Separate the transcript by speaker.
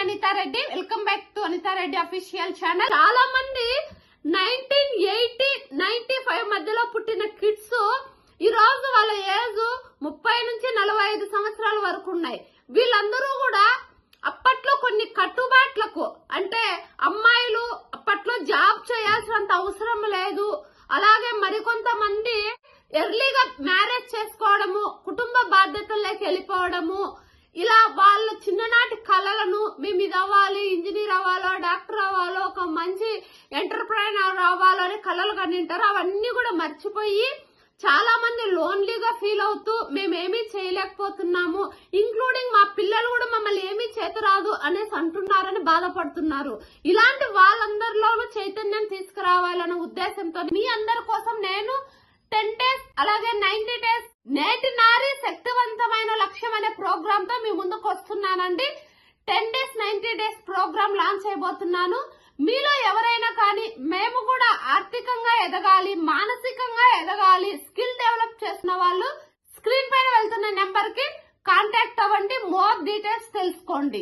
Speaker 1: Anita Reddy. Welcome back to Anitha Reddy official channel. చాలా మంది 1980-95 మధ్యలో పుట్టిన కిడ్స్ ఈ రోజు వాళ్ళ ఏజ్ 30 నుంచి 45 సంవత్సరాల వరకు ఉన్నాయి. వీళ్ళందరూ కూడా అప్పట్లో కొన్ని కట్టుబాట్లకు, అంటే అమ్మాయిలు అప్పట్లో జాబ్ చేయాల్సినంత అవసరం లేదు, అలాగే మరికొంతమంది ఎర్లీగా మ్యారేజ్ చేసుకోవడము, కుటుంబ బాధ్యతల్లోకి వెళ్ళిపోవడము, ఇలా వాళ్ళ చిన్ననాటి కళలను మేము ఇది అవ్వాలి, ఇంజనీర్ అవ్వాలో, డాక్టర్ అవ్వాలో, ఒక మంచి ఎంటర్ప్రైనర్ అవ్వాలో అనే కళలు కనింటారు. అవన్నీ కూడా మర్చిపోయి చాలా మంది లోన్లీగా ఫీల్ అవుతూ మేమేమీ చేయలేకపోతున్నాము, ఇంక్లూడింగ్ మా పిల్లలు కూడా మమ్మల్ని ఏమీ చేతరాదు అనేసి అంటున్నారని బాధపడుతున్నారు. ఇలాంటి వాళ్ళందరిలోనూ చైతన్యం తీసుకురావాలనే ఉద్దేశంతో మీ అందరి కోసం నేను 10 days అలాగే 90 days నేటి నారీ శక్తివంతమైన లక్ష్యం అనే ప్రోగ్రామ్ తో మీ ముందుకు వస్తున్నానండి. 10 days 90 days ప్రోగ్రామ్ లాంచ్ చేయబోతున్నాను. మీలో ఎవరైనా కానీ మేము కూడా ఆర్థికంగా ఎదగాలి, మానసికంగా ఎదగాలి, స్కిల్ డెవలప్ చేసిన వాళ్ళు స్క్రీన్ పైన వెళ్తున్న నెంబర్ కి కాంటాక్ట్ అవ్వండి, మోర్ డీటెయిల్స్ తెలుసుకోండి.